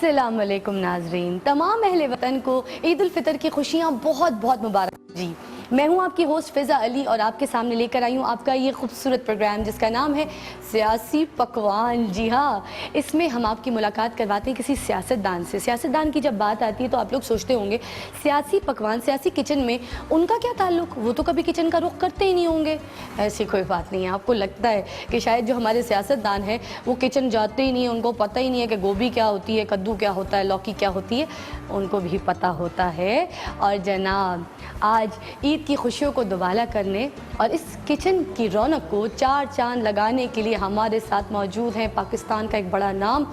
अस्सलाम वालेकुम नाजरीन, तमाम अहले वतन को ईद उल फितर की खुशियाँ बहुत बहुत मुबारक जी। मैं हूँ आपकी होस्ट फ़िज़ा अली और आपके सामने लेकर आई हूँ आपका ये खूबसूरत प्रोग्राम जिसका नाम है सियासी पकवान। जी हाँ, इसमें हम आपकी मुलाकात करवाते हैं किसी सियासतदान से। सियासतदान की जब बात आती है तो आप लोग सोचते होंगे सियासी पकवान, सियासी किचन में उनका क्या ताल्लुक़, वो तो कभी किचन का रुख करते ही नहीं होंगे। ऐसी कोई बात नहीं है। आपको लगता है कि शायद जो हमारे सियासतदान हैं वो किचन जाते ही नहीं है, उनको पता ही नहीं है कि गोभी क्या होती है, कद्दू क्या होता है, लौकी क्या होती है, उनको भी पता होता है। और जनाब, आज ईद की खुशियों को दुबाला करने और इस किचन की रौनक को चार चांद लगाने के लिए हमारे साथ मौजूद हैं पाकिस्तान का एक बड़ा नाम,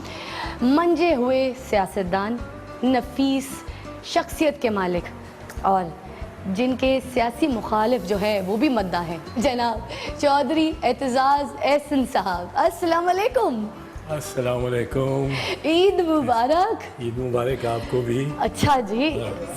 मंजे हुए सियासतदान, नफीस शख्सियत के मालिक और जिनके सियासी मुखालिफ जो है वो भी मद्दा है, जनाब चौधरी एतजाज़ एहसन साहब। अस्सलाम वालेकुम। अस्सलाम वालेकुम। ईद मुबारक। ईद मुबारक आपको भी। अच्छा जी,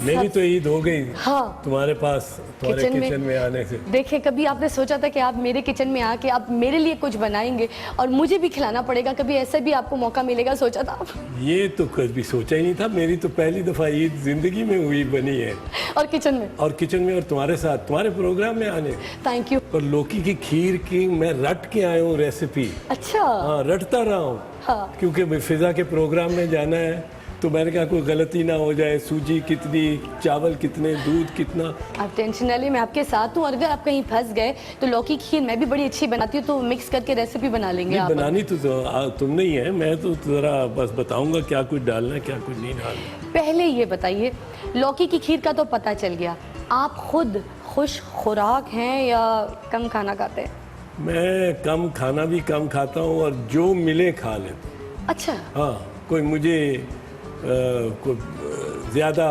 मेरी तो ईद हो गई। हाँ, तुम्हारे पास, तुम्हारे किचन में आने से। देखें, कभी आपने सोचा था कि आप मेरे किचन में आके आप मेरे लिए कुछ बनाएंगे और मुझे भी खिलाना पड़ेगा, कभी ऐसा भी आपको मौका मिलेगा? सोचा था? ये तो कभी सोचा ही नहीं था। मेरी तो पहली दफ़ा ईद जिंदगी में हुई बनी है। और किचन में, और तुम्हारे साथ, तुम्हारे प्रोग्राम में आने। Thank you. और लौकी की खीर की मैं रट के आया हूँ रेसिपी। अच्छा। हाँ, रटता रहा हूँ। हाँ। क्योंकि फ़िज़ा के प्रोग्राम में जाना है तो मैंने कहा कोई गलती ना हो जाए, सूजी कितनी, चावल कितने, दूध कितना। आप टेंशन ना ले, मैं आपके साथ हूँ और अगर आप कहीं फंस गए तो लौकी की खीर मैं भी बड़ी अच्छी बनाती हूँ, तो मिक्स करके रेसिपी बना लेंगे। आप बनानी तो तुम नहीं है, मैं तो ज़रा बस बताऊंगा क्या कुछ डालना है क्या कुछ नहीं डालना। पहले ये बताइए, लौकी की खीर का तो पता चल गया, आप खुद खुश खुराक हैं या कम खाना खाते हैं? मैं कम खाना भी कम खाता हूँ और जो मिले खा लेता हूँ। अच्छा। हाँ, कोई मुझे कोई ज़्यादा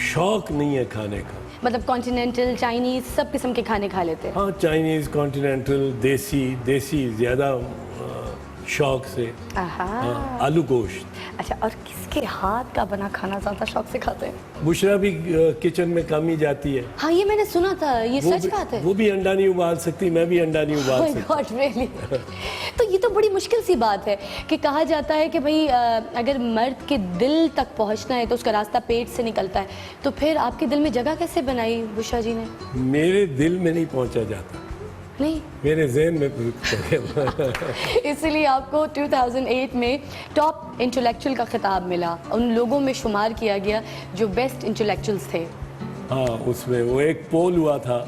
शौक नहीं है खाने का। मतलब कॉन्टिनेंटल, चाइनीज़, सब किस्म के खाने खा लेते हैं? हाँ, चाइनीज़, कॉन्टिनेंटल, देसी ज़्यादा शौक से। हाँ, आलू गोश्त। अच्छा, और किसके हाथ का बना खाना ज़्यादा शौक से खाते हैं? बुशरा भी किचन में कम ही जाती है। हाँ, ये मैंने सुना था, ये सच बात है? वो भी अंडा नहीं उबाल सकती, मैं भी अंडा नहीं उबाल सकती। God really? तो ये तो बड़ी मुश्किल सी बात है कि कहा जाता है कि भाई अगर मर्द के दिल तक पहुंचना है तो उसका रास्ता पेट से निकलता है, तो फिर आपके दिल में जगह कैसे बनाई बुशरा जी ने? मेरे दिल में नहीं पहुंचा जाता, नहीं, मेरे ज़हन में। इसलिए आपको 2008 में टॉप इंटेलेक्चुअल का खिताब मिला, उन लोगों में शुमार किया गया जो बेस्ट इंटेलेक्चुअल्स थे। हाँ, उसमें वो एक पोल हुआ था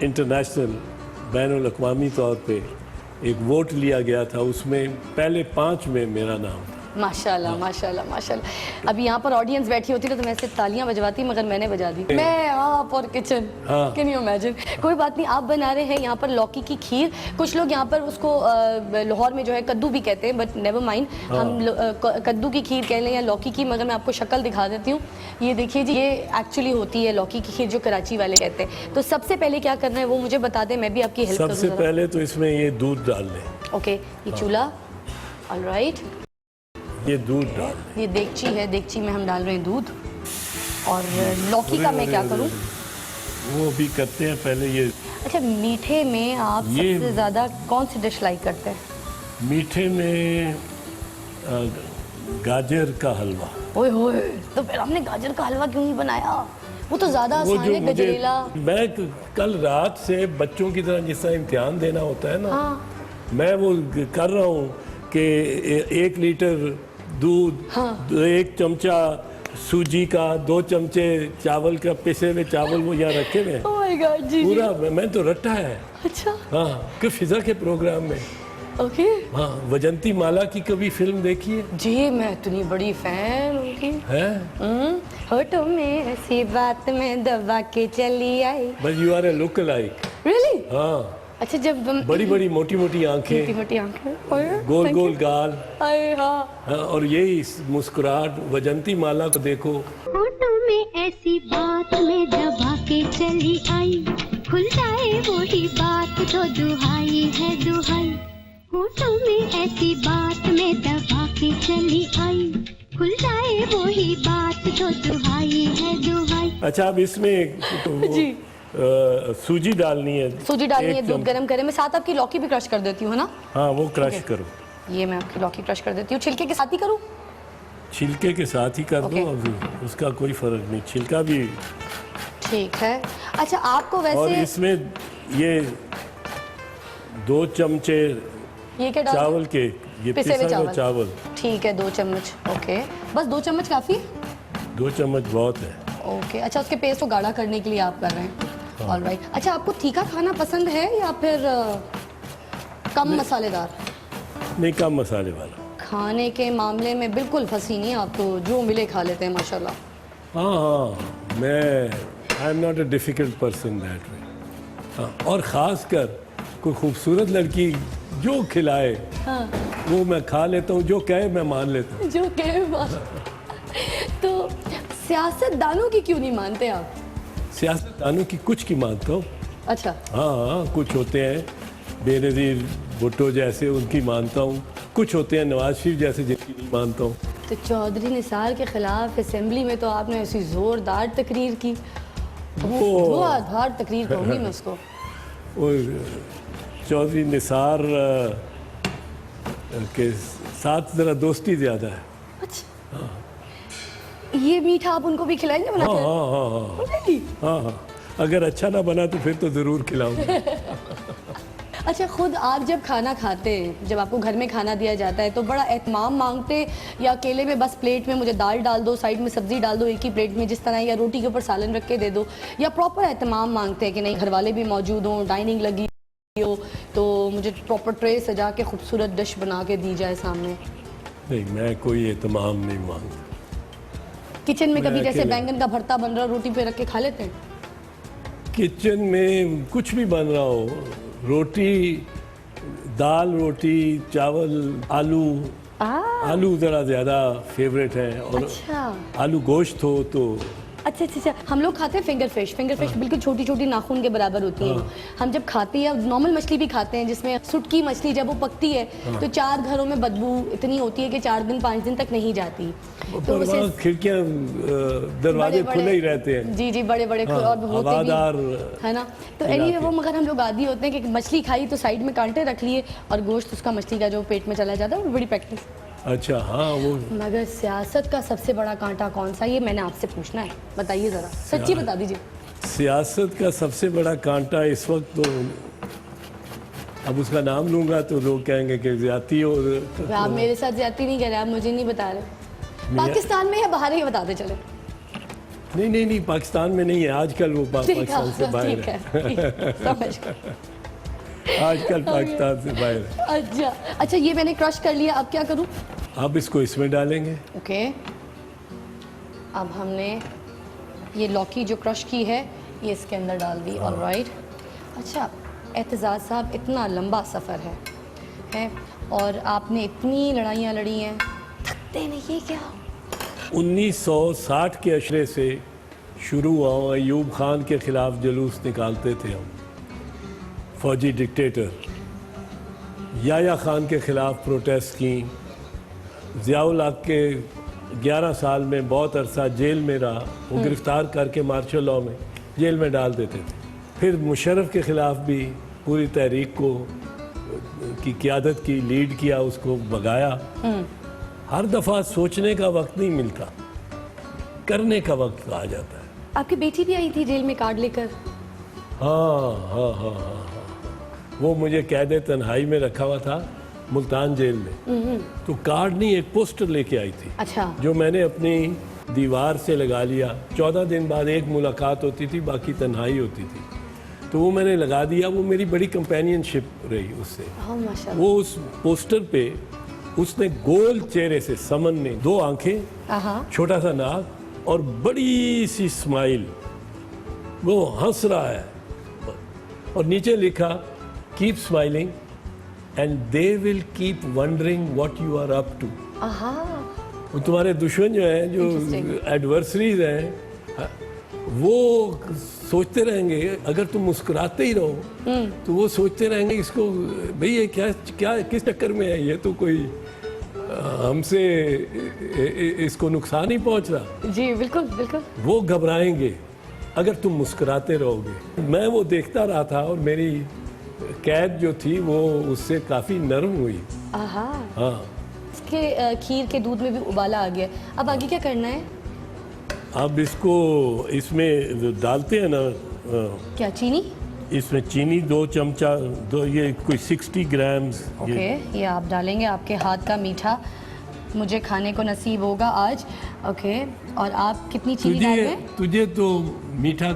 इंटरनेशनल, बैनुल अक़वामी तौर पे एक वोट लिया गया था, उसमें पहले 5 में मेरा नाम था। माशाल्लाह, माशाल्लाह, माशाल्लाह। अभी यहाँ पर ऑडियंस बैठी होती तो मैं सिर्फ तालियां बजवाती, मगर मैंने बजा दी। मैं आप और किचन, कैन यू इमेजिन? कोई बात नहीं, आप बना रहे हैं यहाँ पर लौकी की खीर। कुछ लोग यहाँ पर उसको लाहौर में जो है कद्दू भी कहते हैं, बट नेवर माइंड, हम कद्दू की खीर कह लें या लौकी की, मगर मैं आपको शक्ल दिखा देती हूँ। ये देखिए जी, ये एक्चुअली होती है लौकी की खीर जो कराची वाले कहते हैं। तो सबसे पहले क्या करना है वो मुझे बता दें, मैं भी आपकी हेल्प करूँ। सबसे पहले तो इसमें ये दूध डाल लें। ओके, ये चूल्हा, ऑलराइट, ये दूध डाल, ये देगची है, देगची में हम डाल रहे हैं दूध। और लौकी का मैं क्या करूं? वो भी करते हैं पहले ये। अच्छा, मीठे में आप सबसे ज़्यादा कौन सी डिश लाइक करते हैं? मीठे में गाजर का हलवा। ओए होए, तो फिर आपने गाजर का हलवा क्यों नहीं बनाया? वो तो ज़्यादा आसान है, गजरेला। मैं कल रात से बच्चों की तरह जिस तरह इम्तिहान देना होता है ना, मैं वो कर रहा हूँ कि 1 लीटर दूध, 1 चमचा सूजी का, 2 चमचे चावल का, पिसे हुए चावल वो यहाँ रखे हुए। ओह माय गॉड जी, पूरा मैं तो रटा है। अच्छा। हाँ, कि फ़िज़ा के प्रोग्राम में। ओके। हाँ, वजंती माला की कभी फिल्म देखी है? जी, मैं इतनी बड़ी फैन उनकी। हैं? होठों में ऐसी बात में दबा के चली आई। But you are a look like. Really? हाँ। अच्छा, जब बड़ी बड़ी मोटी मोटी आंखें, मोटी आंखें, गोल गोल गाल, हाँ, और यही मुस्कुराहट। वजंती माला को देखो। होठों में ऐसी बात में दबा के चली आई, खुल जाए वही बात तो दुहाई है दुहाई। होठों में ऐसी बात में दबा के चली आई, खुल जाए वही बात तो दुहाई है दुहाई। अच्छा, अब इसमें जी सूजी डालनी है। सूजी डालनी है, दूध गरम करें, मैं साथ आपकी लौकी भी क्रश कर देती हूँ, है ना? हाँ, वो क्रश करो। ये मैं आपकी लौकी क्रश कर देती हूँ, छिलके के साथ ही करूँ? छिलके के साथ ही कर दो, अभी उसका कोई फर्क नहीं, छिलका भी। ठीक है। अच्छा आपको और वैसे इसमें ये 2 चमचे ये क्या डाल चावल के, ये पिसे हुए पिसा हुआ चावल। ठीक है, 2 चम्मच। ओके, बस 2 चम्मच काफ़ी? 2 चम्मच बहुत है। ओके, अच्छा उसके पेस्ट को गाढ़ा करने के लिए आप कर रहे हैं। ऑलराइट। अच्छा आपको तीखा खाना पसंद है या फिर कम मसालेदार? नहीं, कम मसाले वाला। खाने के मामले में बिल्कुल फंसी नहीं आप तो, जो मिले खा लेते हैं माशाल्लाह। हाँ, मैं I am not a difficult person that way. हाँ, और ख़ास कर कोई खूबसूरत लड़की जो खिलाए वो मैं खा लेता हूँ, जो कहे मैं मान लेता हूँ। जो कहे बात। तो सियासतदानों की क्यों नहीं मानते आप? सियासतदानों की कुछ की मानता हूँ। अच्छा, हाँ, कुछ होते हैं बेनज़ीर भुट्टो जैसे, उनकी मानता हूँ। कुछ होते हैं नवाज शरीफ जैसे, जिनकी नहीं मानता हूँ। तो चौधरी निसार के खिलाफ असेंबली में तो आपने ऐसी जोरदार तकरीर की, धुआंधार तकरीर कहूँगी मैं उसको। और चौधरी निसार के साथ ज़रा दोस्ती ज़्यादा है। अच्छा, ये मीठा आप उनको भी खिलाएंगे बना हाँ के? हाँ हाँ हाँ Really? हाँ हाँ, अगर अच्छा ना बना तो फिर तो ज़रूर खिलाऊंगा। अच्छा, खुद आप जब खाना खाते हैं, जब आपको घर में खाना दिया जाता है तो बड़ा एहतमाम मांगते, या अकेले में बस प्लेट में मुझे दाल डाल दो, साइड में सब्जी डाल दो एक ही प्लेट में जिस तरह, या रोटी के ऊपर सालन रख के दे दो, या प्रॉपर एहतमाम मांगते हैं कि नहीं घर वाले भी मौजूद हों, डाइनिंग लगी हो तो मुझे प्रॉपर ट्रे सजा के खूबसूरत डिश बना के दी जाए सामने? नहीं, मैं कोई एहतमाम नहीं मांगता। किचन में मैं कभी जैसे अकेले। बैंगन का भरता बन रहा हो, रोटी पे रख के खा लेते हैं? किचन में कुछ भी बन रहा हो, रोटी, दाल, रोटी, चावल, आलू ज़रा ज़्यादा फेवरेट है, और अच्छा आलू गोश्त हो तो। अच्छा अच्छा अच्छा, हम लोग खाते हैं फिंगर फिश बिल्कुल छोटी छोटी नाखून के बराबर होती है। हम जब खाते हैं, नॉर्मल मछली भी खाते हैं जिसमें सुटकी मछली जब वो पकती है तो 4 घरों में बदबू इतनी होती है कि 4 दिन 5 दिन तक नहीं जाती। तो वहाँ खिड़कियाँ, दरवाजे खुले ही रहते हैं। जी जी, बड़े बड़े हाँ, और होते हवादार भी है ना। तो एनीवे वो, मगर हम लोग आदी होते हैं कि मछली खाई तो साइड में कांटे रख लिए और गोश्त उसका मछली का जो पेट में चला जाता है, वो बड़ी प्रैक्टिस। अच्छा, हाँ वो। मगर सियासत का सबसे बड़ा कांटा कौन सा, ये मैंने आपसे पूछना है, बताइए ज़रा, सच्ची बता दीजिए। सियासत का सबसे बड़ा कांटा इस वक्त तो, अब उसका नाम लूंगा तो लोग कहेंगे कि ज्यादती, और आप मेरे साथ ज्यादती नहीं कर रहे, आप मुझे नहीं बता रहे। पाकिस्तान में या बाहर ही बताते चले? नहीं नहीं नहीं, पाकिस्तान में नहीं है आजकल, वो पाकिस्तान से बाहर ठीक है। है, समझ गए। आजकल पाकिस्तान से बाहर है। अच्छा अच्छा, ये मैंने क्रश कर लिया, अब क्या करूँ? अब इसको इसमें डालेंगे। ओके, अब हमने ये लौकी जो क्रश की है ये इसके अंदर डाल दी। ऑलराइट। अच्छा एतजाज़ साहब, इतना लंबा सफ़र है और आपने इतनी लड़ाइयाँ लड़ी हैं, थकते नहीं ये क्या? 1960 के अशरे से शुरू हुआ, अयूब खान के ख़िलाफ़ जुलूस निकालते थे हम, फौजी डिक्टेटर। याया खान के ख़िलाफ़ प्रोटेस्ट की। ज़ियाउल हक के 11 साल में बहुत अरसा जेल में रहा, वो गिरफ़्तार करके मार्शल लॉ में जेल में डाल देते थे। फिर मुशर्रफ के ख़िलाफ़ भी पूरी तहरीक को की क़ियादत की, लीड किया, उसको भगाया। हर दफ़ा सोचने का वक्त नहीं मिलता, करने का वक्त आ जाता है। आपकी बेटी भी आई थी जेल में कार्ड लेकर? हाँ हाँ हाँ हाँ, वो मुझे कैद तन्हाई में रखा हुआ था मुल्तान जेल में, तो कार्ड नहीं, एक पोस्टर लेके आई थी। अच्छा। जो मैंने अपनी दीवार से लगा लिया। 14 दिन बाद एक मुलाकात होती थी, बाकी तन्हाई होती थी, तो वो मैंने लगा दिया। वो मेरी बड़ी कंपेनियनशिप रही उससे। हाँ माशाल्लाह। वो उस पोस्टर पे उसने गोल चेहरे से, समन ने 2 आंखें, छोटा सा नाक और बड़ी सी स्माइल, वो हंस रहा है, और नीचे लिखा keep smiling and they will keep wondering what you are up to. वो तुम्हारे दुश्मन जो हैं, जो एडवर्सरीज हैं, वो सोचते रहेंगे, अगर तुम मुस्कुराते ही रहो तो वो सोचते रहेंगे इसको, भाई ये क्या क्या किस चक्कर में है, ये तो कोई हमसे इसको नुकसान ही पहुंच रहा। जी बिल्कुल बिल्कुल। वो घबराएंगे अगर तुम मुस्कुराते रहोगे। मैं वो देखता रहा था, और मेरी कैद जो थी वो उससे काफ़ी नरम हुई। हाँ। इसके खीर के दूध में भी उबाला आ गया। अब आगे क्या करना है? अब इसको इसमें जो डालते हैं ना, क्या चीनी? इसमें चीनी 2 चमचा, ये कोई 60 ग्राम्स। ओके, ये आप डालेंगे, आपके हाथ का मीठा मुझे खाने को नसीब होगा आज। ओके, और आप कितनी चीनी डाल रहे हैं? तुझे तो मीठा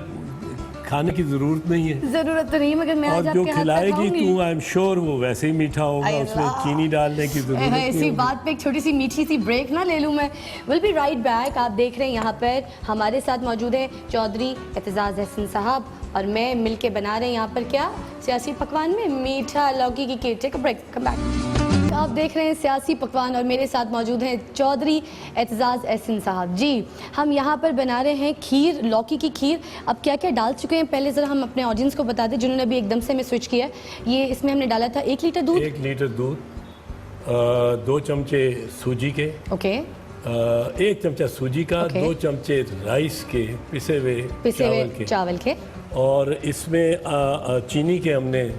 खाने की जरूरत नहीं है। जरूरत तो नहीं, मगर मैं और आज जो आपके हाथ का खिलाएगी खाऊंगी। तू, आई एम श्योर वो वैसे ही मीठा होगा, उसमें चीनी डालने की जरूरत नहीं इसी होगी। बात पे एक छोटी सी मीठी सी ब्रेक ना ले लूँ मैं? Will be right back. आप देख रहे हैं यहाँ पर हमारे साथ मौजूद है चौधरी एतजाज़ अहसन साहब और मैं मिलके बना रहे हैं यहाँ पर क्या सियासी पकवान में मीठा लौकी की खीर। Take a break, come back. आप देख रहे हैं सियासी पकवान और मेरे साथ मौजूद हैं चौधरी एतजाज़ अहसन साहब जी। हम यहाँ पर बना रहे हैं खीर, लौकी की खीर। अब क्या क्या डाल चुके हैं पहले ज़रा हम अपने ऑडियंस को बता दें जिन्होंने अभी एकदम से हमें स्विच किया है। ये इसमें हमने डाला था 1 लीटर दूध, 1 लीटर दूध, 2 चमचे सूजी के, ओके, 1 चमचा सूजी का, ओके। 2 चमचे राइस के पिसे हुए चावल के, और इसमें चीनी के हमने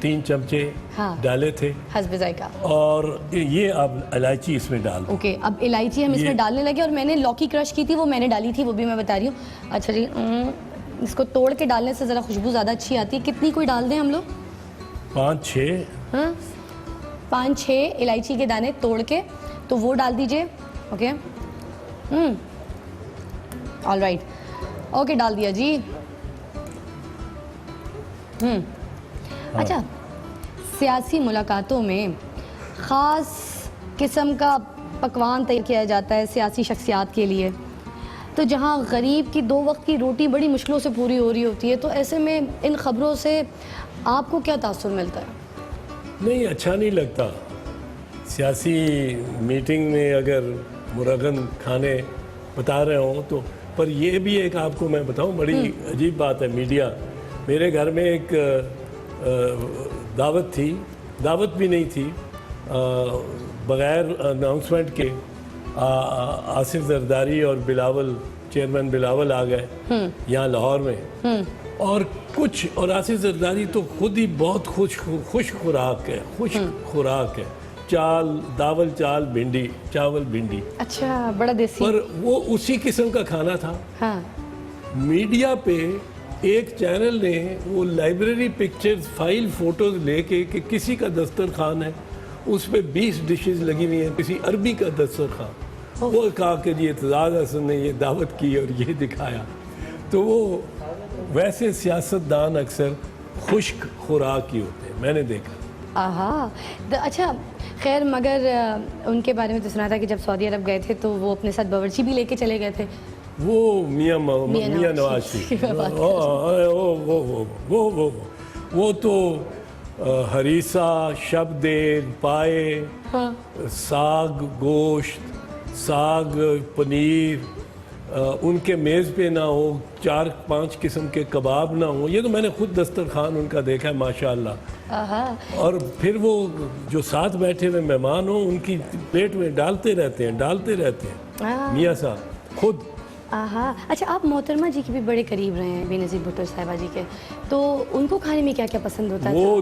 3 चमचे हाँ। डाले थे, हस्ब जायका। और ये अब इलायची इसमें डाल दो। ओके, अब इलायची हम इसमें डालने लगे और मैंने लौकी क्रश की थी, वो मैंने डाली थी, वो भी मैं बता रही हूँ। अच्छा जी, इसको तोड़ के डालने से ज़रा खुशबू ज़्यादा अच्छी आती है। कितनी कोई डाल दें हम लोग? 5-6, हाँ, 5-6 इलायची के दाने तोड़ के, तो वो डाल दीजिए। ओके, ऑल राइट, ओके, डाल दिया जी। अच्छा, सियासी मुलाकातों में ख़ास किस्म का पकवान तैयार किया जाता है सियासी शख्सियात के लिए, तो जहाँ गरीब की 2 वक्त की रोटी बड़ी मुश्किलों से पूरी हो रही होती है, तो ऐसे में इन ख़बरों से आपको क्या तासुर मिलता है? नहीं, अच्छा नहीं लगता। सियासी मीटिंग में अगर मुरगन खाने बता रहे हों तो, पर ये भी एक आपको मैं बताऊं, बड़ी अजीब बात है मीडिया। मेरे घर में एक दावत थी, दावत भी नहीं थी, बग़ैर अनाउंसमेंट के आसिफ जरदारी और बिलावल, चेयरमैन बिलावल आ गए यहाँ लाहौर में, और आसिफ जरदारी तो खुद ही बहुत खुश खुराक है, चाल दावल चाल भिंडी, चावल भिंडी। अच्छा, बड़ा देसी। पर वो उसी किस्म का खाना था। हाँ। मीडिया पे एक चैनल ने वो लाइब्रेरी पिक्चर्स, फाइल फोटोज लेके कि किसी का दस्तरखान है, उस पे 20 डिशेस लगी हुई हैं, किसी अरबी का दस्तरखान, वो कहा कि जी एतजाज़ अहसन ने ये दावत की और ये दिखाया। तो वो वैसे सियासतदान अक्सर खुश्क खुराक ही होते हैं, मैंने देखा। आहा, अच्छा, खैर, मगर उनके बारे में तो सुना था कि जब सऊदी अरब गए थे तो वो अपने साथ बावर्ची भी लेके चले गए थे। वो मियाँ नवाज शरीफ, वो तो हरीसा, शबदेल, पाए, हाँ। साग गोश्त, साग पनीर, उनके मेज़ पे ना हो, 4-5 किस्म के कबाब ना हो। ये तो मैंने खुद दस्तरखान उनका देखा है माशाअल्लाह। और फिर वो जो साथ बैठे हुए मेहमान हो, उनकी प्लेट में डालते रहते हैं मियाँ साहब खुद। अच्छा, आप मोहतरमा जी के भी बड़े करीब रहे हैं, बेनज़ीर भुट्टो साहिबा जी के, तो उनको खाने में क्या क्या पसंद होता है? वो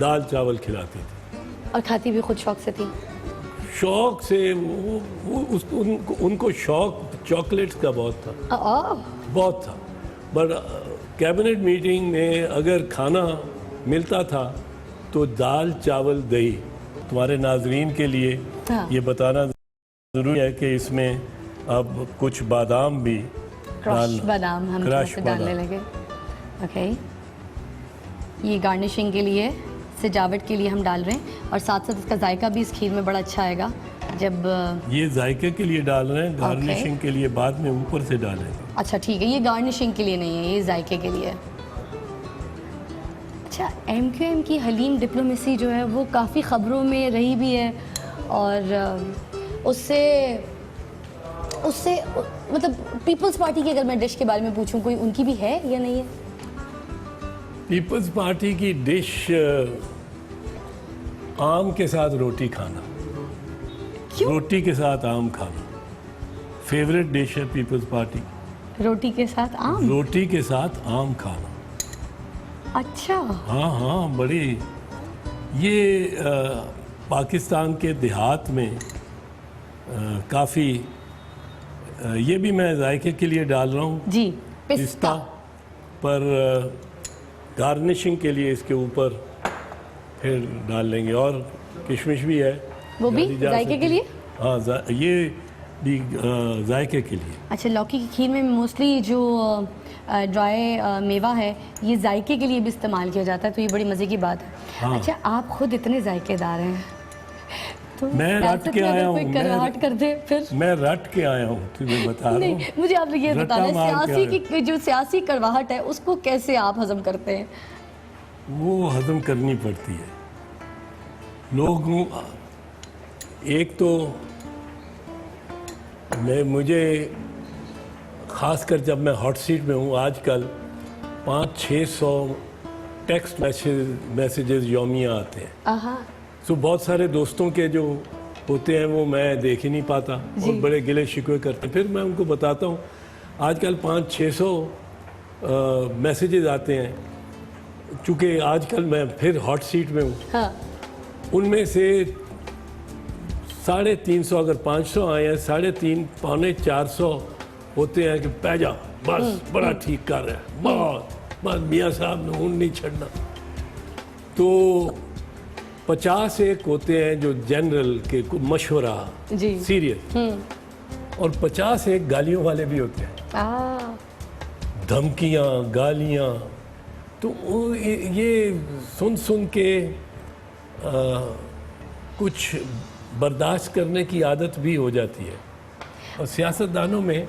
दाल चावल खिलाती थी और खाती भी खुद शौक से थी? शौक से। उनको शौक चॉकलेट्स का बहुत था। बट कैबिनेट मीटिंग में अगर खाना मिलता था तो दाल चावल दही। तुम्हारे नाजरीन के लिए ये बताना ज़रूरी है कि इसमें अब कुछ बादाम भी, क्रश बादाम हम डालने लगे। ओके, ये गार्निशिंग के लिए, सजावट के लिए हम डाल रहे हैं, और साथ साथ इसका जायका भी इस खीर में बड़ा अच्छा आएगा जब ये जायके के लिए डाल रहे हैं, गार्निशिंग के लिए बाद में ऊपर से डालेंगे। अच्छा ठीक है, ये गार्निशिंग के लिए नहीं है, ये जायके के लिए। अच्छा, MQM की हलीम डिप्लोमेसी जो है वो काफ़ी ख़बरों में रही भी है, और उससे मतलब पीपल्स पार्टी की अगर मैं डिश के बारे में पूछूं, कोई उनकी भी है या नहीं है? पीपल्स पार्टी की डिश आम के साथ रोटी खाना। क्यों? रोटी के साथ आम खाना फेवरेट डिश है पीपल्स पार्टी। रोटी के साथ आम? रोटी के साथ आम खाना। अच्छा। हाँ, बड़ी ये पाकिस्तान के देहात में काफ़ी ये भी मैं जायके के लिए डाल रहा हूँ जी, पिस्ता, पर गार्निशिंग के लिए इसके ऊपर फिर डाल लेंगे, और किशमिश भी है, वो भी डाली जा जायके सकती के है। लिए। हाँ, ये भी जायके के लिए। अच्छा, लौकी की खीर में मोस्टली जो ड्राई मेवा है ये जायके के लिए भी इस्तेमाल किया जाता है, तो ये बड़ी मज़े की बात है। हाँ। अच्छा, आप खुद इतने जायकेदार हैं तो मैं रट के आया हूँ, कोई कराहट कर दे फिर। मैं रट के आया हूँ, तुम्हें बता रहा हूँ। नहीं, मुझे आप ये रट्टा बताना, मार के सियासी आया। की जो सियासी कड़वाहट है उसको कैसे आप हजम करते हैं? वो हजम करनी पड़ती है। लोग एक तो मुझे ख़ासकर जब मैं हॉट सीट में हूँ आजकल 500-600 टेक्स्ट मैसेजेस यौमिया आते हैं। आहा, तो बहुत सारे दोस्तों के जो होते हैं वो मैं देख ही नहीं पाता और बड़े गिले शिकवे करते हैं। फिर मैं उनको बताता हूँ आजकल 500-600 मैसेजेस आते हैं, चूँकि आजकल मैं फिर हॉट सीट में हूँ। हाँ, उनमें से 350 अगर 500 आए हैं, 350 पौने 400 होते हैं कि पैजा बस बड़ा ठीक कर रहा है, बस मियाँ साहब ने ऊन नहीं छड़ना। तो 50 एक होते हैं जो जनरल के मशवरा जी। सीरियस, और 50 एक गालियों वाले भी होते हैं, धमकियाँ गालियाँ। तो ये सुन सुन के कुछ बर्दाश्त करने की आदत भी हो जाती है, और सियासतदानों में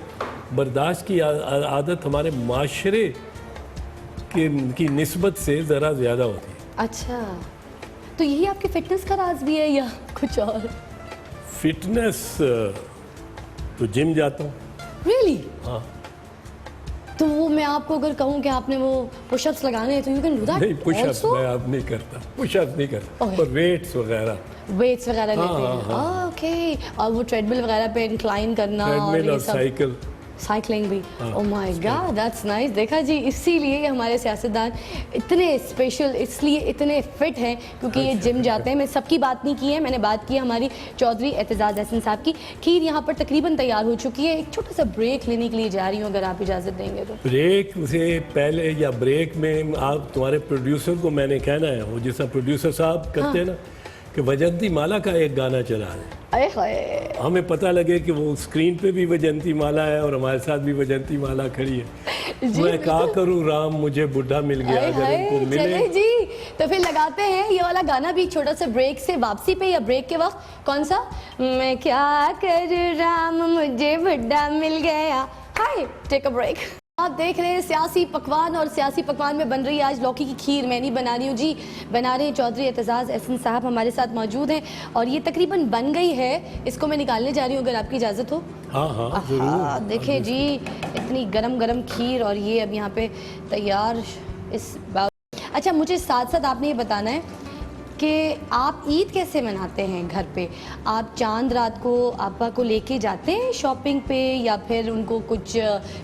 बर्दाश्त की आदत हमारे माशरे की निस्बत से ज़रा ज़्यादा होती है। अच्छा, तो यही आपके फिटनेस का राज भी है या कुछ और? फिटनेस तो जिम जाता हूँ। रियली? हाँ। तो वो मैं आपको अगर कहूँ कि आपने वो पुशअप्स लगाने हैं तो यू कैन डू दैट? नहीं, पुशअप्स मैं अब नहीं करता, पुशअप्स नहीं करता, Okay. पर वेट्स वगैरह, वेट्स वगैरह हाँ, लेते हैं। ओके, और वो ट्रेडमिल वगैरह पे इंक्लाइन करना और ट्रेडमिल ये और सब, साइकिल। साइकिलिंग भी। हाँ, oh my God, that's nice. देखा जी, इसीलिए हमारे सियासतदान इतने स्पेशल, इसलिए इतने फिट हैं क्योंकि ये जिम जाते हैं। मैं सबकी बात नहीं की है, मैंने बात की हमारी चौधरी एतजाज़ एहसन साहब की। खीर यहाँ पर तकरीबन तैयार हो चुकी है। एक छोटा सा ब्रेक लेने के लिए जा रही हूँ, अगर आप इजाज़त देंगे तो। ब्रेक से पहले या ब्रेक में आप तुम्हारे प्रोड्यूसर को मैंने कहना है, वो जैसा प्रोड्यूसर साहब करते हैं ना, कि वजंती माला का एक गाना चला है, अरे हाय, हमें पता लगे कि वो स्क्रीन पे भी वजंती माला है और हमारे साथ भी वजंती माला खड़ी है। मैं क्या करूं राम, मुझे बुढ़ा मिल गया, हाय अगर हाय, इनको मिले। चले जी, तो फिर लगाते हैं ये वाला गाना भी छोटा सा ब्रेक से वापसी पे, या ब्रेक के वक्त। कौन सा? मैं क्या करूं राम, मुझे बुढ़ा मिल गया। हाय, टेक अ ब्रेक। आप देख रहे हैं सियासी पकवान, और सियासी पकवान में बन रही है आज लौकी की खीर। मैं नहीं बना रही हूँ जी, बना रहे हैं चौधरी एतजाज़ एहसन साहब, हमारे साथ मौजूद हैं, और ये तकरीबन बन गई है। इसको मैं निकालने जा रही हूँ, अगर आपकी इजाज़त हो। हाँ हाँ जरूर। देखिए जी, इतनी गरम गरम खीर, और ये अब यहाँ पे तैयार इस अच्छा, मुझे साथ साथ आपने ये बताना है कि आप ईद कैसे मनाते हैं घर पे? आप चांद रात को आपा को लेके जाते हैं शॉपिंग पे, या फिर उनको कुछ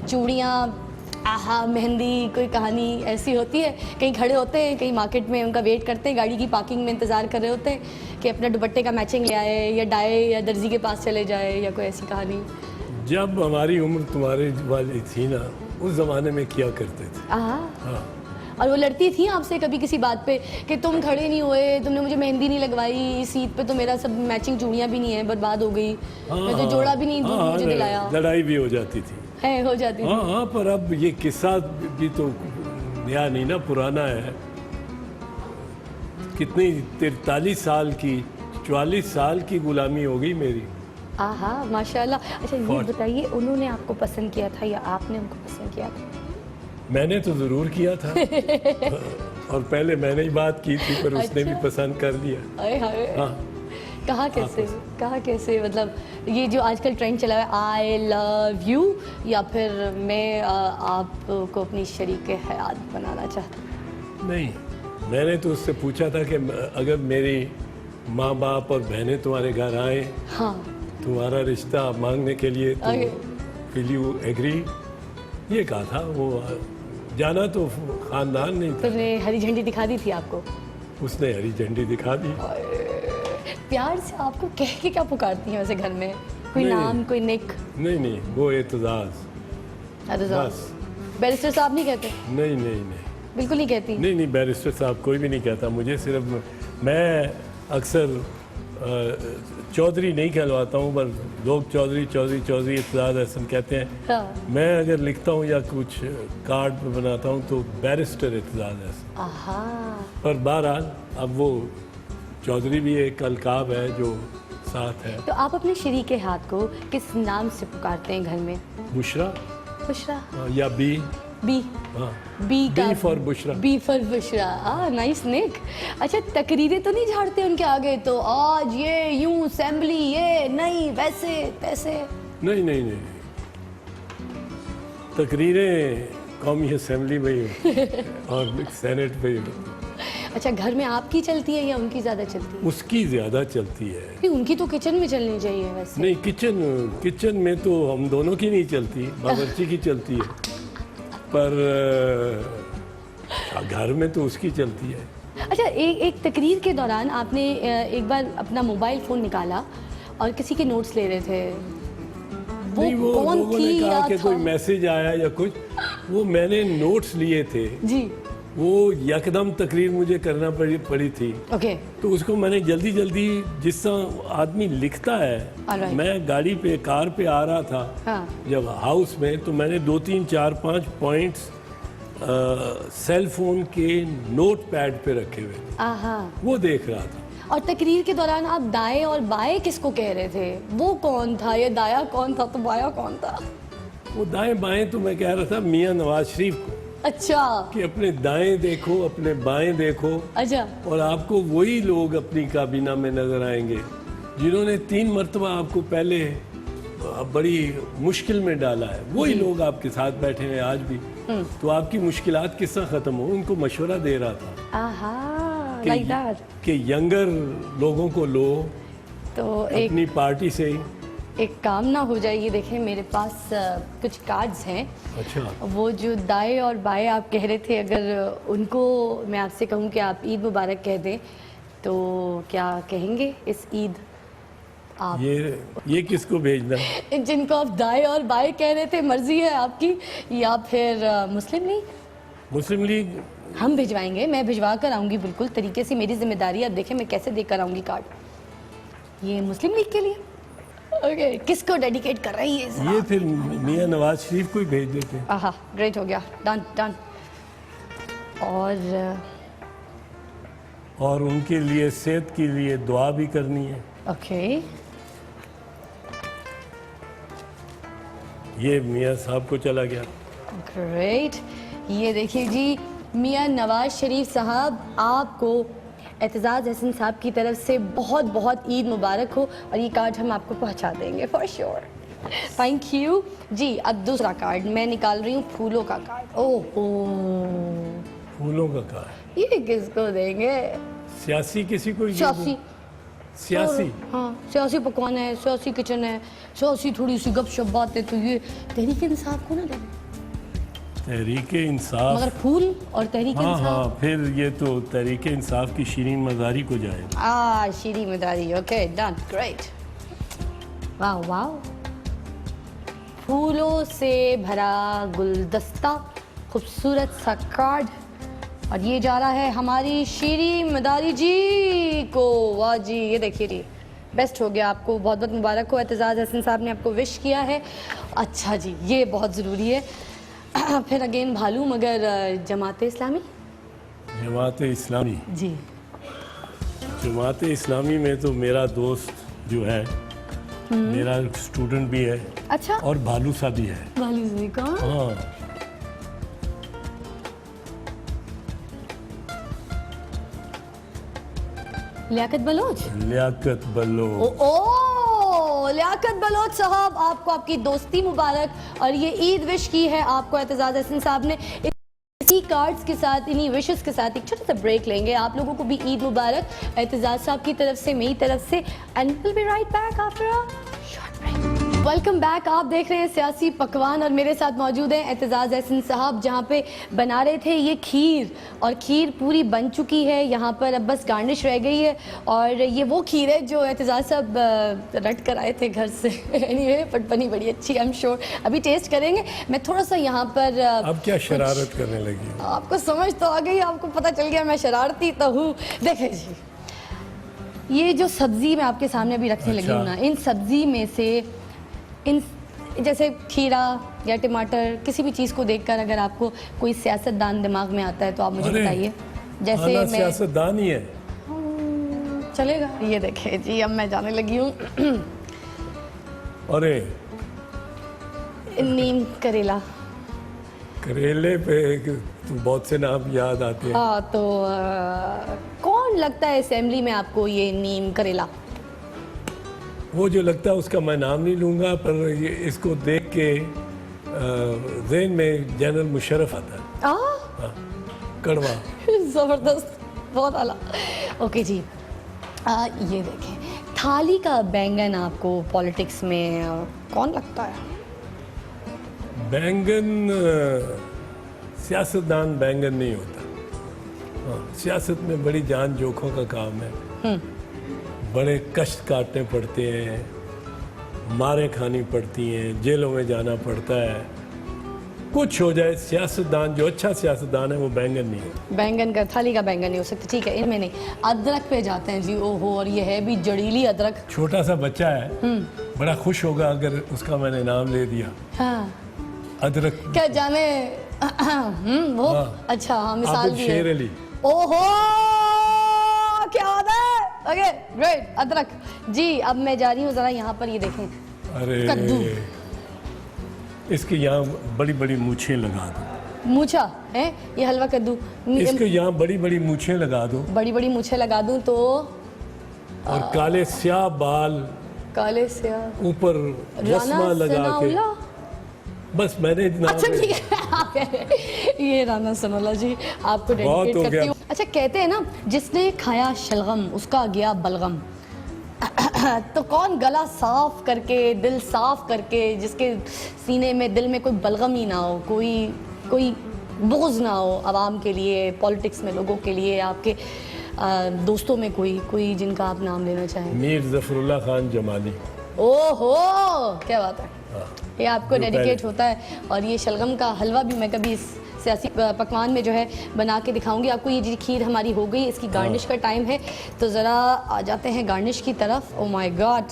चूड़ियाँ, आहा, मेहंदी, कोई कहानी ऐसी होती है? कहीं खड़े होते हैं, कहीं मार्केट में उनका वेट करते हैं, गाड़ी की पार्किंग में इंतज़ार कर रहे होते हैं कि अपना दुपट्टे का मैचिंग ले आए, या डाई या दर्जी के पास चले जाए, या कोई ऐसी कहानी? जब हमारी उम्र तुम्हारे वाली थी ना, उस ज़माने में किया करते थे। हाँ। और वो लड़ती थी आपसे कभी किसी बात पे कि तुम खड़े नहीं हुए, तुमने मुझे मेहंदी नहीं लगवाई, इस ईद पे तो मेरा सब मैचिंग चूड़ियाँ भी नहीं है, बर्बाद हो गई, मैं तो जोड़ा भी नहीं मुझे दिलाया। लड़ाई भी हो जाती थी। है, हो जाती थी। हाँ हाँ, पर अब ये किस्सा भी तो नया नहीं ना, पुराना है। कितनी 43 साल की, 44 साल की गुलामी हो गई मेरी। आहा, माशाल्लाह। अच्छा, ये बताइए, उन्होंने आपको पसंद किया था या आपने उनको पसंद किया था? मैंने तो ज़रूर किया था और पहले मैंने ही बात की थी, पर उसने भी पसंद कर लिया। अरे हाय, हाँ। कहाँ कैसे मतलब ये जो आजकल ट्रेंड चला है, आई लव यू, या फिर मैं आपको अपनी शरीक हयात बनाना चाहती हूँ? नहीं, मैंने तो उससे पूछा था कि अगर मेरी माँ बाप और बहनें तुम्हारे घर आए, हाँ, तुम्हारा रिश्ता मांगने के लिए, तो विल यू एग्री, ये कहा था। वो जाना तो खानदान नहीं था। तो हरी झंडी दिखा दी थी आपको? उसने हरी झंडी दिखा दी। प्यार से आपको कह के क्या पुकारती हैं वैसे घर में? कोई नहीं। नाम, कोई निक? नहीं नहीं, वो एतजाज। बस। बैरिस्टर साहब नहीं कहते? नहीं नहीं नहीं बिल्कुल नहीं कहती? नहीं नहीं, बैरिस्टर साहब कोई भी नहीं कहता मुझे। सिर्फ मैं अक्सर चौधरी नहीं कहलवाता हूँ, पर लोग चौधरी चौधरी चौधरी एतजाज एहसन कहते हैं। हाँ। मैं अगर लिखता हूँ या कुछ कार्ड पे बनाता हूँ तो बैरिस्टर एतजाज एहसन। आहा। पर बहरहाल अब वो चौधरी भी एक अलकाब है जो साथ है। तो आप अपने शरीके हाथ को किस नाम से पुकारते हैं घर में? बुशरा बुशरा? या बी। बी? हाँ, बी का? B for Bushra. B for Bushra. Nice nick. अच्छा, तकरीरें तो नहीं झाड़ते उनके आगे तो, आज ये यूं असेंबली, ये नहीं वैसे तैसे? नहीं नहीं नहीं, तकरीरें कौमी असेंबली में ही और सेनेट में ही होती। अच्छा, घर में आपकी चलती है या उनकी ज़्यादा चलती है? उसकी ज़्यादा चलती है। कि उनकी तो किचन में चलनी चाहिए वैसे। नहीं, किचन में तो हम दोनों की नहीं चलती, बावर्ची की चलती है, पर घर में तो उसकी चलती है। अच्छा, एक तकरीर के दौरान आपने एक बार अपना मोबाइल फ़ोन निकाला और किसी के नोट्स ले रहे थे। नहीं, वो कौन लोगों थी ने कहा या कि था? कोई मैसेज आया या कुछ, वो मैंने नोट्स लिए थे। जी। वो यकदम तकरीर मुझे करना पड़ी थी, ओके। तो उसको मैंने जल्दी जल्दी, जिस तरह आदमी लिखता है। Alright. मैं गाड़ी पे, कार पे आ रहा था। हाँ। जब हाउस में, तो मैंने 2 3 4 5 पॉइंट्स सेल फोन के नोट पैड पे रखे हुए थे, आहा। वो देख रहा था। और तकरीर के दौरान आप दाएं और बाएं किसको कह रहे थे? वो कौन था? ये दाया कौन था तो बाया कौन था? वो दाएं बाएं तो मैं कह रहा था मियाँ नवाज शरीफ को, अच्छा। कि अपने दाएं देखो, अपने बाएं देखो, अच्छा। और आपको वही लोग अपनी काबीना में नजर आएंगे जिन्होंने 3 मरतबा आपको पहले बड़ी मुश्किल में डाला है। वही लोग आपके साथ बैठे हैं आज भी। तो आपकी मुश्किलात किस तरह खत्म हो, उनको मशवरा दे रहा था आहा, लाइक दैट। कि यंगर लोगों को लो तो अपनी पार्टी से ही। एक काम ना हो जाए, ये देखें मेरे पास कुछ कार्ड्स हैं। अच्छा, वो जो दाएं और बाएं आप कह रहे थे, अगर उनको मैं आपसे कहूँ कि आप ईद मुबारक कह दें तो क्या कहेंगे इस ईद आप? ये किसको भेजना है? जिनको आप दाएं और बाएं कह रहे थे, मर्जी है आपकी, या फिर मुस्लिम लीग? मुस्लिम लीग हम भिजवाएंगे, मैं भिजवा कर आऊँगी बिल्कुल तरीके से, मेरी जिम्मेदारी। अब देखें मैं कैसे देकर आऊँगी कार्ड। ये मुस्लिम लीग के लिए। ओके, किसको डेडिकेट कर रही है? ये फिर मियाँ नवाज शरीफ को ही भेज देते। आहा, ग्रेट, हो गया, डन डन। और उनके लिए, सेहत के लिए दुआ भी करनी है। ओके। ये मियाँ साहब को चला गया। ग्रेट। ये देखिए जी, मियाँ नवाज शरीफ साहब, आपको एतजाज़ हसन साहब की तरफ से बहुत बहुत ईद मुबारक हो, और ये कार्ड हम आपको पहुंचा देंगे फॉर श्योर। थैंक यू जी। अब दूसरा कार्ड मैं निकाल रही हूँ, फूलों का कार्ड। ओहो, फूलों का कार्ड। ये किसको देंगे? सियासी किसी को? सियासी। सियासी? हाँ, सियासी पकवान है, सियासी किचन है, सियासी थोड़ी सी गपशप बातें, तो ये तहरीक इंसाफ को ना दें। तहरीक इंसाफ? मगर फूल और तहरीक हाँ इंसाफ। हाँ, फिर ये तो तहरीक इंसाफ की शीरीन मज़ारी को जाएगा। शीरी मदारी। Okay, done, great. वाह वाह, फूलों से भरा गुलदस्ता, खूबसूरत सा कार्ड, और ये जा रहा है हमारी शीरी मदारी जी को। वाह जी, ये देखिए जी, बेस्ट हो गया, आपको बहुत बहुत मुबारक हो। एतजाज़ हसन साहब ने आपको विश किया है। अच्छा जी, ये बहुत ज़रूरी है। फिर अगेन भालू, मगर जमात इस्लामी? जमात इस्लामी? जी। जमात इस्लामी में तो मेरा दोस्त जो है, मेरा स्टूडेंट भी है। अच्छा। और भालू सा भी है। भालू जी कौन? हाँ, लियाकत बलोच। लियाकत बलोच। लियाकत बलोच साहब, आपको आपकी दोस्ती मुबारक, और ये ईद विश की है आपको एतजाज़ हसन साहब ने। इसी कार्ड्स के साथ, इन्हीं विशेस के साथ एक छोटा सा ब्रेक लेंगे। आप लोगों को भी ईद मुबारक एतजाज़ साहब की तरफ से, मेरी तरफ से, and will be right back after a short break. Welcome back. आप देख रहे हैं सियासी पकवान और मेरे साथ मौजूद हैं एतजाज़ एहसन साहब, जहाँ पे बना रहे थे ये खीर, और खीर पूरी बन चुकी है। यहाँ पर अब बस गार्निश रह गई है, और ये वो खीर है जो एतजाज़ साहब रट कर आए थे घर से। एनीवे बट बनी बड़ी अच्छी, आई एम श्योर। अभी टेस्ट करेंगे। मैं थोड़ा सा यहाँ पर अब क्या शरारत करने लगी? आपको समझ तो आ गई, आपको पता चल गया मैं शरारती तो हूँ। देखें जी, ये जो सब्ज़ी मैं आपके सामने अभी रखने लगी हूँ ना, इन सब्ज़ी में से इन जैसे खीरा या टमाटर, किसी भी चीज़ को देखकर अगर आपको कोई सियासतदान दिमाग में आता है तो आप मुझे बताइए। जैसे मैं सियासतदान ही है, चलेगा। ये देखें जी, अब मैं जाने लगी हूँ। अरे नीम करेला, करेले पे तो बहुत से नाम याद आते हैं। हाँ, तो कौन लगता है असेंबली में आपको ये नीम करेला? वो जो लगता है उसका मैं नाम नहीं लूँगा, पर ये इसको देख के ज़हन में जनरल मुशर्रफ आता है। हाँ, कड़वा। ज़बरदस्त, बहुत आला। ओके जी, ये देखें, थाली का बैंगन आपको पॉलिटिक्स में कौन लगता है? बैंगन सियासतदान बैंगन नहीं होता। हाँ, सियासत में बड़ी जान जोखों का काम है। बड़े कष्ट काटने पड़ते हैं, मारें खानी पड़ती हैं, जेलों में जाना पड़ता है। कुछ हो जाए, सियासतदान जो अच्छा सियासतदान है वो बैंगन नहीं है। बैंगन का, थाली का बैंगन नहीं हो सकता। ठीक है, इनमें नहीं। अदरक पे जाते हैं जी। ओहो, और ये है भी जड़ीली अदरक। छोटा सा बच्चा है, बड़ा खुश होगा अगर उसका मैंने नाम ले दिया। हाँ, अदरक। क्या जाने वो। हाँ। अच्छा, हाँ, मिसाल भी शेर है। अली। ओहो, क्या बात है। ओके ग्रेट, अदरक जी। अब मैं जा रही हूँ, जरा यहाँ पर ये देखें। अरे कद्दू, इसके यहाँ बड़ी बड़ी मूछें लगा दो। मूछा है ये हलवा कद्दू। इसके यहाँ बड़ी बड़ी मूछें लगा दो, बड़ी बड़ी मूछें लगा दूं तो, और काले स्याह बाल, काले से ऊपर रस्मा लगा के, बस मैंने इतना। अच्छा ठीक है, आप कह रहे हैं। ये राना सनोला जी, आपको बहुत डेडिकेट हो करती गया। हूँ। अच्छा, कहते हैं ना, जिसने खाया शलगम उसका गया बलगम। तो कौन गला साफ करके, दिल साफ करके, जिसके सीने में, दिल में कोई बलगम ही ना हो, कोई बुग़्ज़ ना हो आवाम के लिए, पॉलिटिक्स में लोगों के लिए, आपके दोस्तों में कोई जिनका आप नाम लेना चाहें? मीर ज़फ़रुल्लाह खान जमाली। ओहो, क्या बात है। ये आपको डेडिकेट होता है। और ये शलगम का हलवा भी मैं कभी इस सियासी पकवान में जो है बना के दिखाऊंगी आपको। ये जी खीर हमारी हो गई, इसकी गार्निश का टाइम है, तो ज़रा आ जाते हैं गार्निश की तरफ। ओ माय गॉड,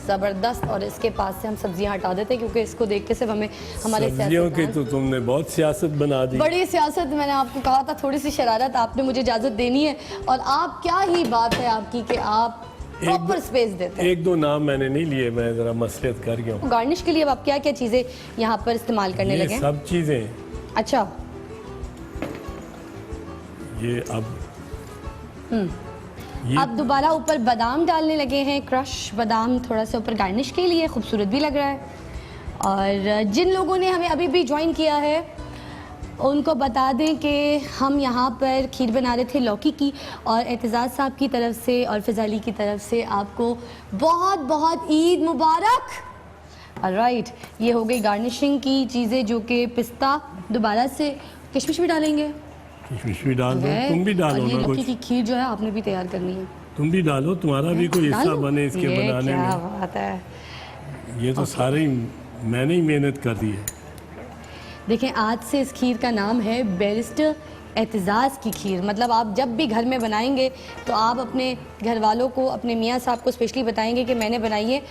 ज़बरदस्त। और इसके पास से हम सब्जियां हटा देते हैं, क्योंकि इसको देख के सिर्फ हमें हमारे सब्जियों की तो तुमने बहुत सियासत बना दी। बड़ी सियासत, मैंने आपको कहा था थोड़ी सी शरारत, आपने मुझे इजाज़त देनी है। और आप, क्या ही बात है आपकी कि आप प्रॉपर स्पेस देते हैं। एक दो नाम मैंने नहीं लिए, मैं ज़रा मसलियत कर गया हूँ। गार्निश के लिए अब आप क्या क्या चीज़ें यहाँ पर इस्तेमाल करने लगे? ये सब चीज़ें। अच्छा, ये अब आप दोबारा ऊपर बादाम डालने लगे हैं, क्रश बादाम थोड़ा सा ऊपर गार्निश के लिए, खूबसूरत भी लग रहा है। और जिन लोगों ने हमें अभी भी ज्वाइन किया है उनको बता दें कि हम यहाँ पर खीर बना रहे थे लौकी की, और एतजाज़ साहब की तरफ से और फ़िज़ा अली की तरफ से आपको बहुत बहुत ईद मुबारक। ऑलराइट, ये हो गई गार्निशिंग की चीज़ें, जो कि पिस्ता, दोबारा से किशमिश भी डालेंगे। किशमिश भी डाल दो, तुम भी डालो ना लौकी कुछ। की खीर जो है आपने भी तैयार करनी है। तुम भी डालो, तुम्हारा भी कोई हिस्सा बने इसके बनाने क्या में। बात है। ये तो सारी मैंने ही मेहनत कर दी है। देखें, आज से इस खीर का नाम है बैरिस्टर एतजाज़ की खीर। मतलब आप जब भी घर में बनाएंगे तो आप अपने घर वालों को, अपने मियाँ साहब को स्पेशली बताएंगे कि मैंने बनाई है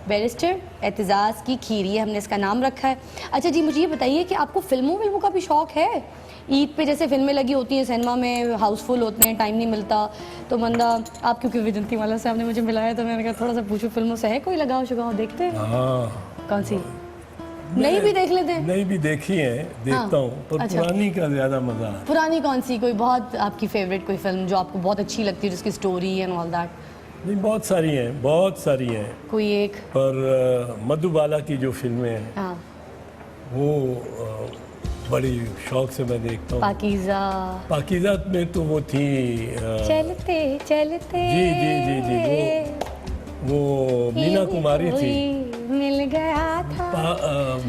बैरिस्टर एतजाज़ की खीर, ये हमने इसका नाम रखा है। अच्छा जी, मुझे ये बताइए कि आपको फिल्मों का भी शौक़ है? ईद पे जैसे फिल्में लगी होती हैं सिनेमा में, हाउसफुल होते हैं, टाइम नहीं मिलता, तो बंदा, आप क्योंकि विजंती वाला साहब ने मुझे मिलाया तो मैंने कहा थोड़ा सा पूछूं, फिल्मों से है कोई लगाव शुगाव? देखते हैं? हाँ, कौन सी? नहीं भी देख लेते हैं? नहीं भी देखी है, देखता हूँ, पर अच्छा। पुरानी का ज़्यादा मज़ा आता है। पुरानी कौन सी, कोई बहुत आपकी फेवरेट कोई फिल्म जो आपको बहुत अच्छी लगती है, जिसकी स्टोरी एंड ऑल दैट? नहीं, बहुत सारी हैं, बहुत सारी हैं, कोई एक? पर मधुबाला की जो फिल्में हैं हाँ, वो बड़ी शौक से मैं देखता हूँ। पाकीज़ा। पाकीज़ा में तो वो थी चलते चलते, जी जी जी जी, वो मीना कुमारी थी। मिल गया था।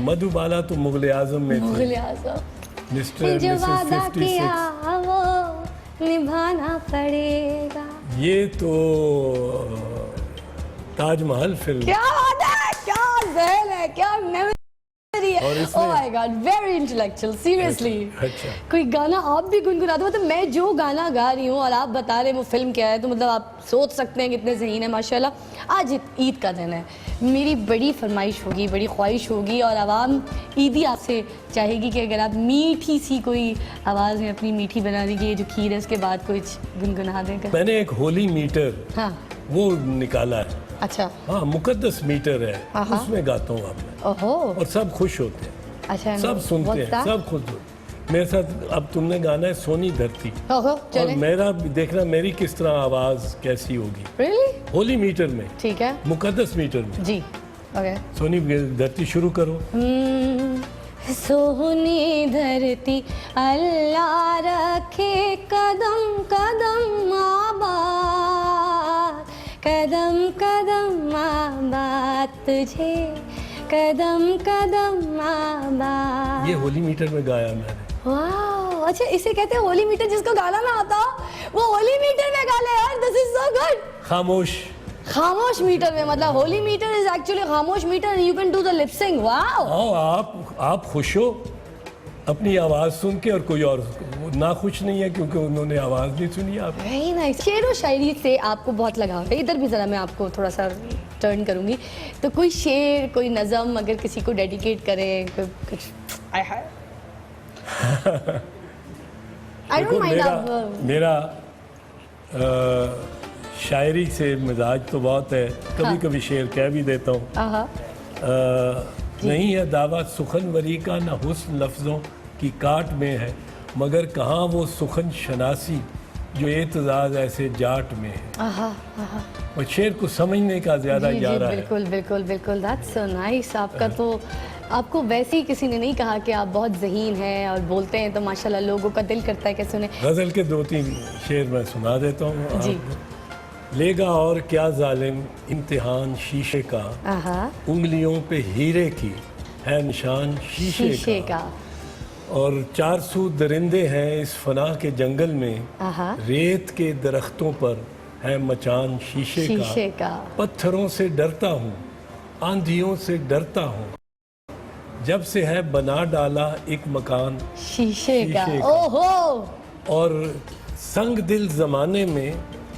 मधुबाला तो मुगल आजम में थे। मुगल आजम। मिस्टर जो मिसेस वादा 56। किया वो निभाना पड़ेगा। ये तो ताजमहल फिल्म। क्या बात है, क्या ज़हन है, क्या मेमोरी है। और इसमें- oh my God, very intellectual, seriously. अच्छा। कोई गाना आप भी गुनगुना दो, मतलब मैं जो गाना गा रही हूँ और आप बता रहे हैं वो फिल्म क्या है, तो मतलब आप सोच सकते हैं कितने ज़हीन है माशाल्लाह। आज ईद का दिन है, मेरी बड़ी फरमाइश होगी, बड़ी ख्वाहिश होगी और आवाम ईदी आपसे चाहेगी कि अगर आप मीठी सी कोई आवाज़ में अपनी मीठी बना दी, ये जो खीर है उसके बाद कोई गुनगुना देगा। मैंने एक होली मीटर हाँ, वो निकाला है। अच्छा। हाँ, मुकद्दस मीटर है, हाँ। उसमें गाता हूँ आप। ओहो, और सब खुश होते हैं, अच्छा। सब सुनते हैं, सब खुश होते हैं। मेरे साथ अब तुमने गाना है सोनी धरती, ओहो, और चले। मेरा देखना मेरी किस तरह आवाज कैसी होगी Really? होली मीटर में, ठीक है मुकद्दस मीटर में। जी, ओके। सोनी धरती शुरू करो। सोनी धरती अल्लाह रखे कदम कदम आबाद, कदम कदम आबाद तुझे, कदम कदम आबाद। ये होली मीटर में गाया मैंने। वाह, अच्छा इसे कहते हैं होली मीटर। जिसको गाना ना आता वो होली मीटर में गा ले यार, दिस इज सो गुड। खामोश। खामोश मीटर में, मतलब होली मीटर इज एक्चुअली खामोश metre, you can do the lip sync. Wow, आओ आप खुश हो अपनी आवाज सुन के, और कोई और ना खुश नहीं है क्योंकि उन्होंने आवाज नहीं सुनी आप। Very nice. शेर व शायरी से आपको बहुत लगाव है, इधर भी ज़रा मैं आपको थोड़ा सा टर्न करूंगी, तो कोई शेर, कोई नज़म अगर किसी को डेडिकेट करें, कुछ आई डोंट माइंड आप। मेरा शायरी से मिजाज तो बहुत है, कभी हाँ। कभी शेर कह भी देता हूँ। आहा, नहीं है दावा सुखनवरी का, न हुस्न लफ्ज़ों की काट में है, मगर कहाँ वो सुखन शनासी जो एतजाज़ ऐसे जाट में है। आहा, आहा। और शेर को समझने का ज़्यादा जी, जा जी, रहा है। बिल्कुल बिल्कुल बिल्कुल, दैट्स सो नाइस। आपका तो, आपको वैसे ही किसी ने नहीं कहा कि आप बहुत ज़हीन हैं और बोलते हैं तो माशाल्लाह लोगों का दिल करता है कि सुने। गज़ल के 2-3 शेर मैं सुना देता हूँ जी। आपको। लेगा और क्या जालिम इम्तिहान शीशे का, आहा, उंगलियों पे हीरे की है निशान शीशे शीशे का, का। और 400 दरिंदे हैं इस फना के जंगल में, आहा, रेत के दरख्तों पर है मचान शीशे शीशे का, का। पत्थरों से डरता हूँ, आंधियों से डरता हूँ, जब से है बना डाला एक मकान शीशे का। शीशे का। ओहो, और संग दिल जमाने में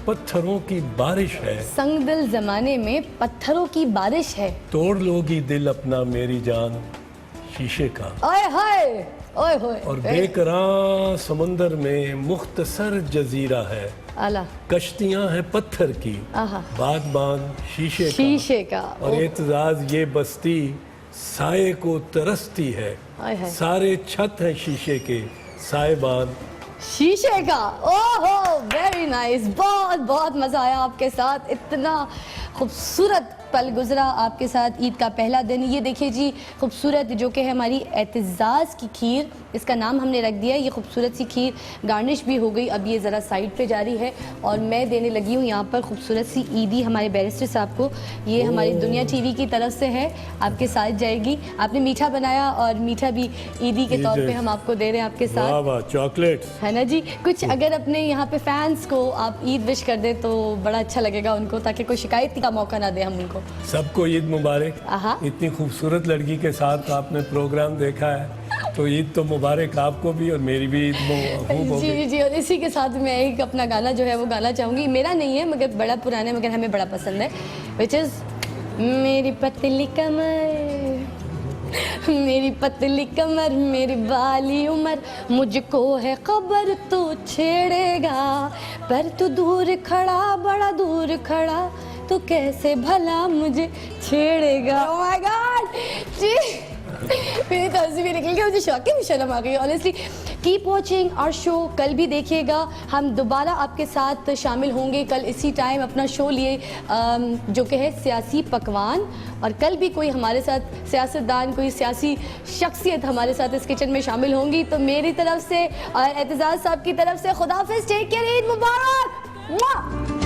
पत्थरों की बारिश है, संग दिल जमाने में पत्थरों की बारिश है। तोड़ लोगी दिल अपना मेरी जान शीशे का। ओए होए, ओए होए। और बेकरां समुंदर में मुख्तसर जजीरा है, आला, कश्तियां हैं पत्थर की, आहा, बागबान शीशे का, शीशे का। और एतजाज ये बस्ती साये को तरसती है, आय हाय। सारे छत हैं शीशे के साएबान। शीशे का। ओहो, वेरी नाइस। बहुत बहुत मज़ा आया आपके साथ, इतना खूबसूरत पल गुजरा आपके साथ। ईद का पहला दिन, ये देखिए जी खूबसूरत जो कि है हमारी एतजाज़ की खीर, इसका नाम हमने रख दिया। ये खूबसूरत सी खीर गार्निश भी हो गई, अब ये ज़रा साइड पे जा रही है और मैं देने लगी हूँ यहाँ पर खूबसूरत सी ईदी हमारे बैरिस्टर साहब को। ये हमारी दुनिया टीवी की तरफ से है, आपके साथ जाएगी। आपने मीठा बनाया और मीठा भी ईदी के तौर पे हम आपको दे रहे हैं आपके वाह साथ, वाह, चॉकलेट्स। है ना जी। कुछ अगर अपने यहाँ पे फैंस को आप ईद विश कर दें तो बड़ा अच्छा लगेगा उनको, ताकि कोई शिकायत का मौका ना दे हम उनको। सबको ईद मुबारक। आहा। इतनी खूबसूरत लड़की के साथ आपने प्रोग्राम देखा है तो ईद तो मुबारक आपको भी और मेरी भी ईद खूब हो जी गई। जी जी, और इसी के साथ मैं एक अपना गाना जो है वो गाना चाहूँगी। मेरा नहीं है मगर बड़ा पुराना है, मगर हमें बड़ा पसंद है, विच इज़ मेरी पतली कमर, मेरी पतली कमर, मेरी बाली उम्र, मुझको है खबर तू छेड़ेगा, पर तू दूर खड़ा, बड़ा दूर खड़ा, तो कैसे भला मुझे छेड़ेगा। ओह माय गॉड जी, मेरी तरफ से भी निकल गया, मुझे शौक है, शर्म आ गई honestly. Keep watching our show, कल भी देखिएगा, हम दोबारा आपके साथ शामिल होंगे कल इसी टाइम अपना शो लिए, जो कि है सियासी पकवान। और कल भी कोई हमारे साथ सियासतदान, कोई सियासी शख्सियत हमारे साथ इस किचन में शामिल होंगी। तो मेरी तरफ से और एतजाज़ साहब की तरफ से खुदाफिज, टेक केयर, ईद मुबारक।